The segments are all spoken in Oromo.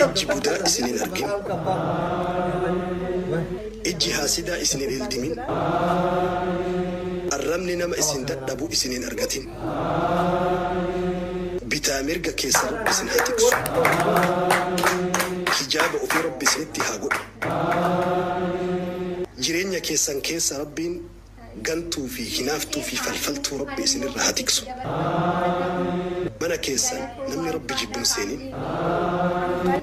إجي بودا سنين أرجين إجي هاسدا سنين الدمين الرمل نما إسن دبو إسنين أرجتين بتامرجا كيسر بسن هاتكسو حجاب وفي ربي سنتي هاجو جرينيا كيسان كيس ربين جنتو في هنافتو في فلفلتو ربي سن هاتكسو منا كيسان نمني ربي جيبون سنين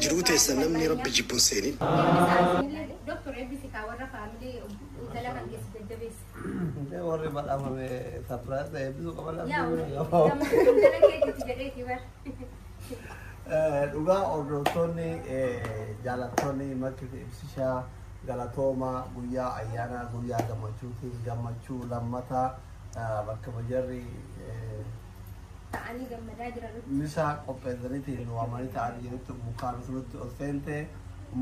جروتي إسان نمني ربي جيبون سنين ده وري بقى أمر سبرايز ده يبدو قبل dhugaa hordoftoonni jaalattoonni makki ibsishaa galatooma guyyaa ayyaana guyyaa gammachuuti gammachuu lammata bakka bajarri ta'anii gammadaa jiran misaa qopheessaniitiin waamanii ta'anii jirutti mukaalos nutti ol seente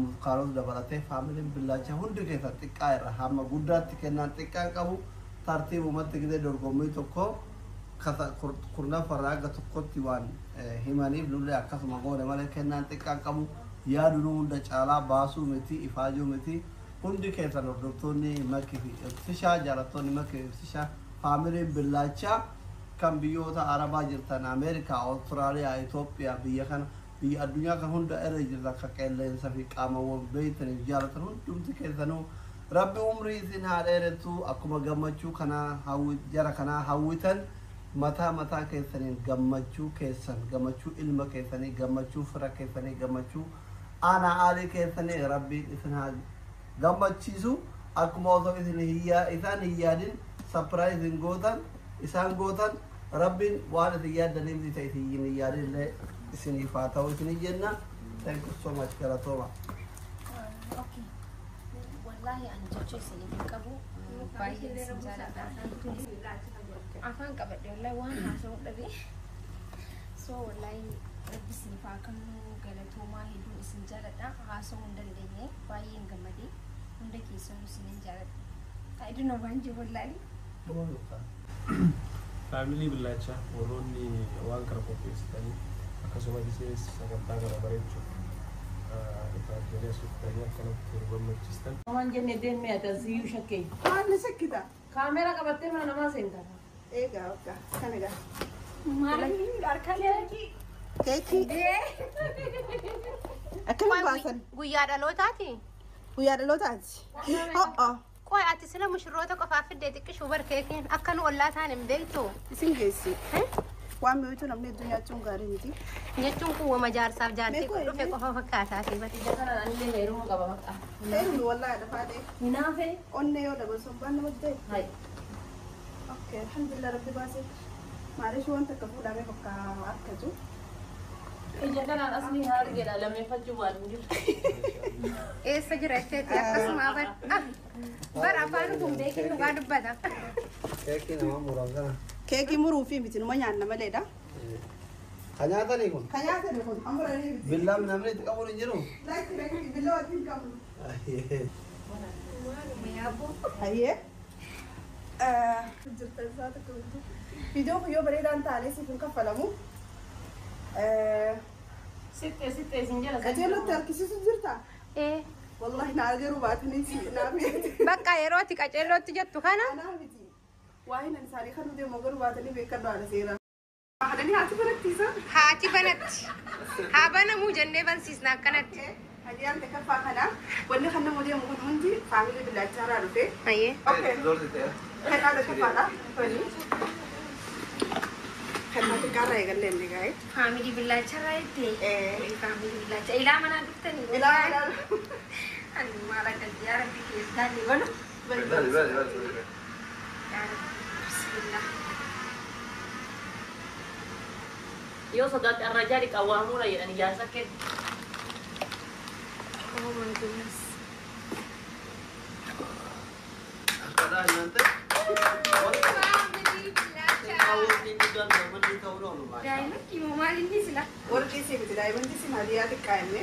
mukaalos dabalatee faamiliin billaacha hundi keessa xiqqaa irra hamma guddaatti kennaan xiqqaan qabu tartiibumatti gidee dorgommii tokko kasa kurna faraaga tokkotti waan himaniif lullee akkasuma goone malee kennaan xiqqaan qabu yaaduu hunda caalaa baasuu miti ifaajuu miti hundi keessan hordoftoonni makki ibsishaa jaalattoonni makki ibsishaa faamiliin billaacha kan biyyoota arabaa jirtan ameerikaa awustiraaliyaa itoophiyaa biyya kana biyya addunyaa kan hunda irra jirta akka qilleensa fi qaamawwan beeytaniif jaalatan hundumti keessanuu rabbi umrii isin haa dheerettu akkuma gammachuu kanaa jara kanaa hawwitan mataa keessaniin gammachuu keessan gammachuu ilma keessanii gammachuu fira keessanii gammachuu aanaa aalii keessanii rabbiin isin haa gammachiisu akkuma osoo isin isaan hin yaadin sapiraayiziin gootan isaan gootan rabbiin waan isin yaaddaniif isa isin hin yaadin illee isiniif haa ta'u isin jenna. Thank you so much galatooma. Okay. Wallahi ani jechuun isiniif qabu baay'ee isin jaalladha. Afaan qabadhe wallahi waan haasa'uu dhabe. So wallahi rabbi isiniif haa kennu galatoomaa hedduu isin jaalladha. Haasa'uu hin dandeenye baay'ee hin gammadee hunda keessanuu isinin jaalladha. Faayidina waan jiru wallahi. Family billaacha warroonni waan kana qopheessitanii akkasumas sagantaa kana bareechuuf ifaajjanii asuuftanii akkanatti hirgammachiistan. Waan jenne deemee agarsiisuu shakkee. Maal sakkita? Kaameera qabattee mana namaa seenta. Egaa akka kan egaa. Maali harka leekii. Keekii. Akkamiin baasan? Guyyaa dhalootaati. Guyyaa dhalootaati. Ho'o. Qoy ati sila mushurroota qofaaf fiddee xiqqishuu barkeekiin akka nu ollaa taane hin beektu. Isin geessi. Waan mi'ootu namni hedduu nyaachuun gaarii miti. Jechuun kun wama jaarsaaf jaartii kun dhufe qofa fakkaataati. Ija kana anillee heeruma qaba fakkaata. Heerumni wallaahi dhafaadhee. Hinaafee. Onnee yoo dabalsuun baan nama ta'e. Hai. Okay, alhamdulillah rabbi baasee. Maaliif wanta akka fuudhamee bakka akkatu. Ija kanaan asli haala jedha lameeffachuu waan hin jiru. Eessa jira jettee akkasuma bar afaan kun beekin dhugaa dubbata. Keekii nama muraasana. Keekii muruu fi miti numa nyaanna maleedha. Kan nyaatanii kun? Kan nyaatanii kun amuranii miti. Billaam namni itti qabuun hin jiru? Laakki billaa wajjin qabnu. Hayyee. Jirta isaa tokko viidiyoo kun yoo bareedaan taanee siif hin kaffalamu. Sittee isin jala. Qajeelootti harkisiisu jirta? Wallahi na agaruu baatanii si naafee. Bakka yeroo ati qajeelootti jettu kana. Anaa miti. Waa'ee nan isaanii kan nuti immoo garuu baatanii beekadhu haala seera. Haadhanii haati barattiisa? Haati banatti. Haa banamuu jennee bansiisna akkanatti. Hadiyyaan takkaffaa kana wanni kan nama deemu kun hundi faamilii billaachaa irraa dhufe. Hayyee. Kan haadha takkafaadha. Kan haati qaarraa eegalee inni gaa'e. Faamilii billaachaa irraa jettee. Faamilii billaachaa ilaa manaa dhuftanii. Ilaa. Ani maal akka yaa rabbi keessaa ni banu. Bismillah. Yoo sodaatti arrajaa dhiqaa waamuudha jedhani jaarsa kennu. Oh my goodness. Akkadhaa nyaante? Daa'imatti immoo maal inni sila? Warqii si miti daa'imatti si hadiyyaa xiqqaa inni.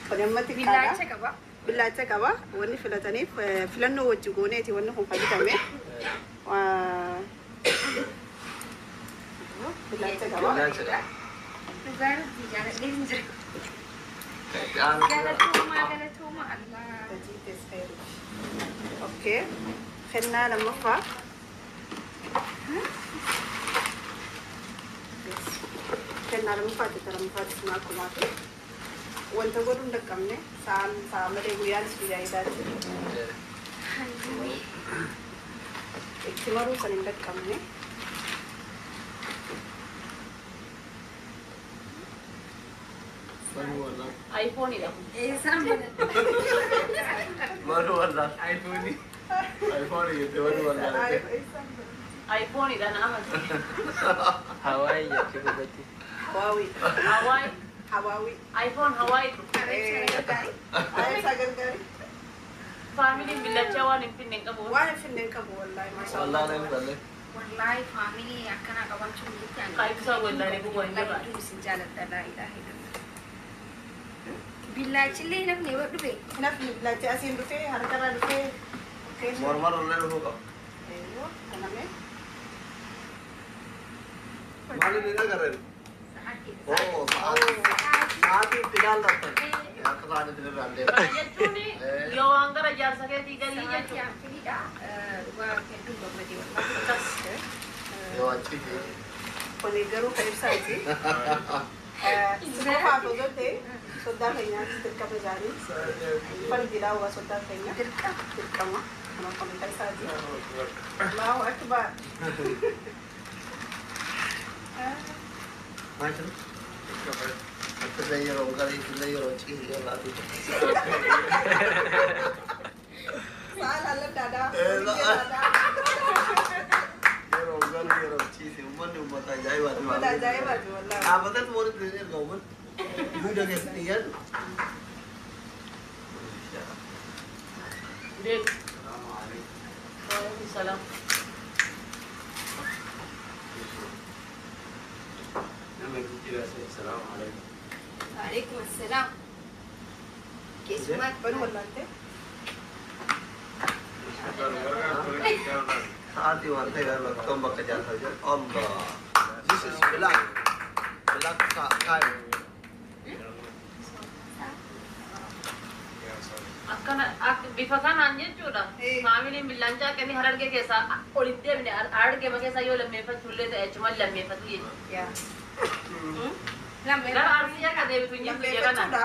Kan amma xiqqaadha. Billaacha qaba. Billaacha qaba. Wanni filataniif filannoo wajji gooneeti wanni kun fayyadame. Billaacha qaba. Dhugaarratti jaaladhee hin jira. قالتهما الله تجيب خير. اوكي خلنا لما فا خلنا لما فات ترى مفات معكم معكم وانت قولوا عندك كمنه سام ملي ويان في جايدات اكتمارو سن عندك كمنه ايفون ده ايه سامبل Baru wala. iPhone ni. iPhone itu baru wala. ايفون ده انا عملت Hawaii ya cukup berarti. هواوي هواي هواوي ايفون هواي ايه ساجر غاري فاميلي بلاچا وان يمكن نقبو وانا في النكب والله ما شاء Wala الله na yung balik. والله فاميلي أكنا قبل شو جيت يعني قايب سوا ولا ريبو وين والله بقى بدو سجالة لا إله إلا الله بالله شلي نبني وقت بي نفني لا تأسين رفي هركنا رفي اوكي Mar wala na ko. ايوه انا مين Mali ni na karen. Oh, saat itu tinggal datang. Ya kesana tidak rande. يجوني يو انغرا جار سكتي قالي يجو Yo aci. ونقروا كيف سايتي سوف أفوزته صدق هنا تركب جاري فالجلا هو صدق هنا تركب أنا كم كيف سايتي الله أكبر Macam. Aku dah orang kali itu dah orang cih dia lah tu. سأل الله دادا دادا. Orang kali orang cih si umman ni umman tak jaya buat. ولا جاي باجي والله Apa tu mau ni kau umman? Muda ke sekian? ديك وعليكم السلام وعليكم السلام كيف ما بنو ولا أنت Saat itu wanita yang lakukan bekerja saja. Allah. This is black. Black kain. akkana bifa kanaan jechuudha faamiliin billanchaa kani hararge keessa olitti deemne hararge ma keessa yoo lammeeffachullee ta'e achuma lammeeffatu jechuudha يا gara arsii akka deebitu hin jirtu jedhana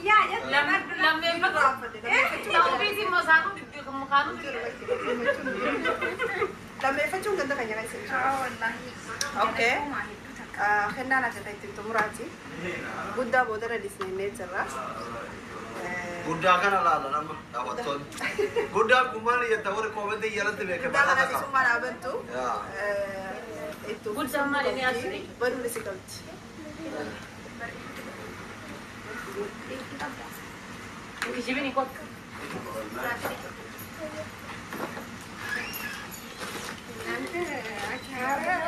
يا يا lammeeffatu ta'uufiis immoo isaatu mukaanu لما يفتشون قد كان يغير والله اوكي خلنا انا جتايت تمراتي بودا بودر ديسني نيترا Guddaa kana laala nama daawwattoonni. Guddaa kummaan iyyata warri koomenti jalatti beekame. Guddaa kana sisummaa dhaabantu. Guddaa maali ni asiri? Baduu ni si galti. Kijibini kottu.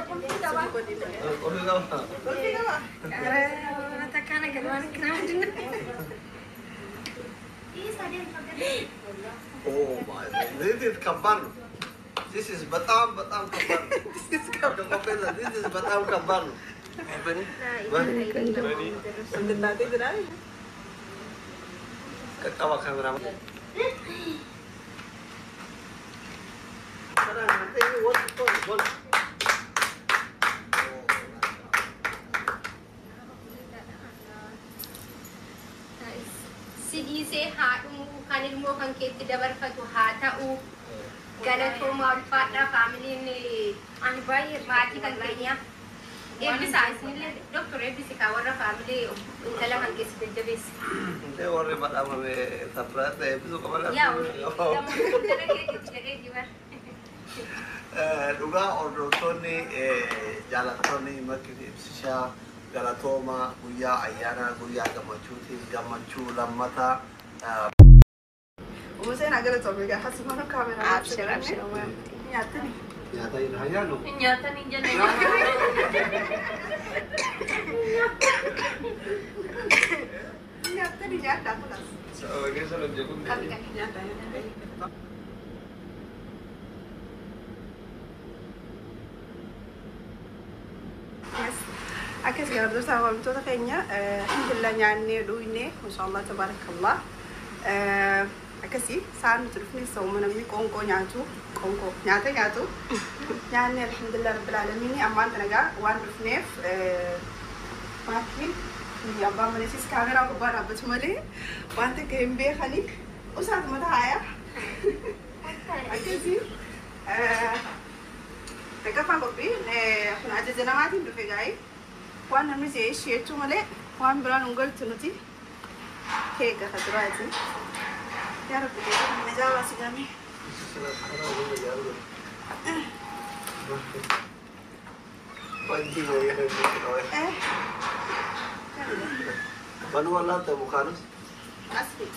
Qolli qaba. Qolli qaba. takana galwan kana Oh my God. This is kabar. This is batam kabar. This is kabar. This is batam kabar. Andun natin din ay. Katawa kamera. Sarang nanti what? sidiisee haadhumu kan ilmoo kan keetti dabarfatu haa ta'u galatooma ulfaadha faamiliin ani baay'ee maatii kan keenya eebbisaa isinillee doktor eebbisi kaa warra faamilee intala kan keessi jajjabeessi. Inte warri badhaafame sapiraata eebbisuu qaban. Yaa intala keetiif jedhee dibar. Dhugaa hordoftoonni jaalattoonni makkii ibsishaa galatooma guyyaa ayyaana guyyaa gammachuutiin gammachuu lammataa. Umuseen agaratoome gaa hasumana kaameraa. Abshir Nyaatani. Nyaata hin hayyaanu. Nyaatan hin jenne. Nyaatani nyaata kunas. Ini sudah jagung. Kan nyaata. Yes. Akkas يا رب سوا متوتا كينيا الحمد لله يعني دويني ما شاء الله تبارك الله أكسي سان تلفني سومنا مني كونكو نياتو كونكو نياتو يعني الحمد لله رب العالمين أما أنت نجا وان رفنيف ماكين يا أبا منسيس كاميرا كبار بتملي وانت كيم بيخني وساعة ما تعايا أكسي تكفى ببي أنا عجزنا ما تين بفجاي وانا مسي شيء تملي وان بران نقول تنتي هيك خطراتي يا رب كده نجاوا سجامي بنو والله تبو خالص أسكت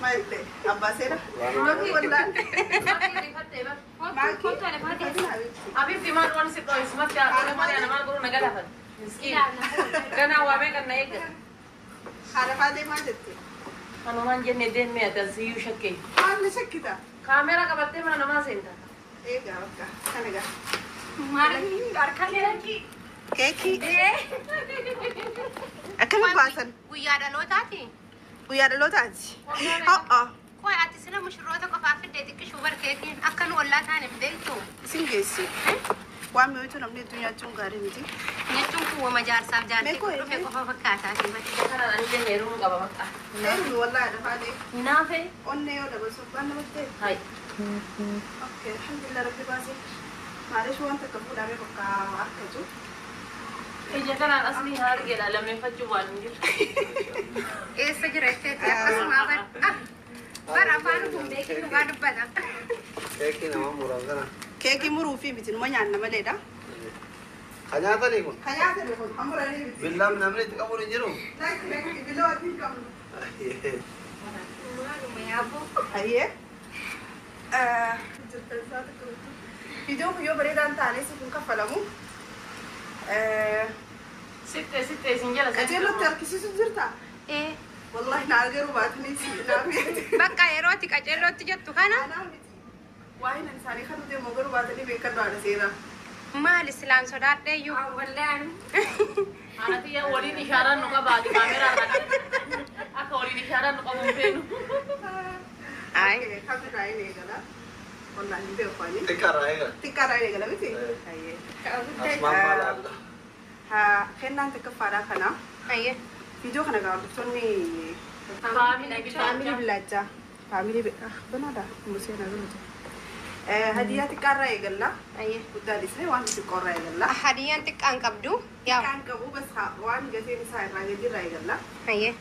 ما يبدأ أبا سيرة ما في ولا أبي في ما نقول سيبوا اسمه كذا أنا ما أقول نقدها مسكين كنا وامي كنا يك عارفة دي ما جتي أنا ما نجي ندين مية تزيو شكي ما نسكتها كاميرا كبتة من أنا ما سنتا إيه قارك كنجا ماري أركان كيكي أكمل باسن ويا دلوتاتي ويا دلوتاتي كوي أتسلم مشروعك وفافي ديتك شو بركيكين أكن ولا تاني بديتو سينجيسي وامي ويتو نمني الدنيا تونغاري متي نيتو هو مجار ساب جار في كوفا فكاتا أنا أنجي نيرو كبا مكة إيه والله أنا فادي نافع أني ولا بس أنا متى هاي أوكي الحمد لله ربي باسي معلش وانت كفول عمي بقى أركجو إجا كان أصلي هارجع لما يفتشوا وانجيل إيه سجرت أسمع برا فانهم بيكين وقالوا بدا كيكي نما مرغنا كيكي مروفي بتن ما يعنا مليدا خنياتا ليكون خياطة لكم أمر عليه بتن بالله من أمري تقبل يجرو لا كيكي بلو أتين كم يا أبو هيه فيديو بريدة أنت عليه سيكون كفلامو ستة سنجلة أجيلو تركيسي سجرتا إيه والله نالجرو باتني نامي بقى يروتك أجلو تجتو كنا نامي واي ننساني خدو دي مغرو باتني بيكدو على سيرا ما الإسلام صدات ده يو ولا أنا تيجي ولي إشارة نقطة بعد كاميرا أكو ولي إشارة نقطة ممكن أي خدو راي نيجلا والله نبيه فاني تكرر تكرر راي نيجلا بتي أسمع ما الله ها خلنا نتكفى كنا أيه فيديو كنا قاعد توني فاميلي بلاجا فاميلي بنادا مسينا بنادا هدية تكرر يقلا أيه وده لسه وان تكرر يقلا أحديان تك أنكبدو يا كان كبو بس وان جزء مساعد راجع يقلا أيه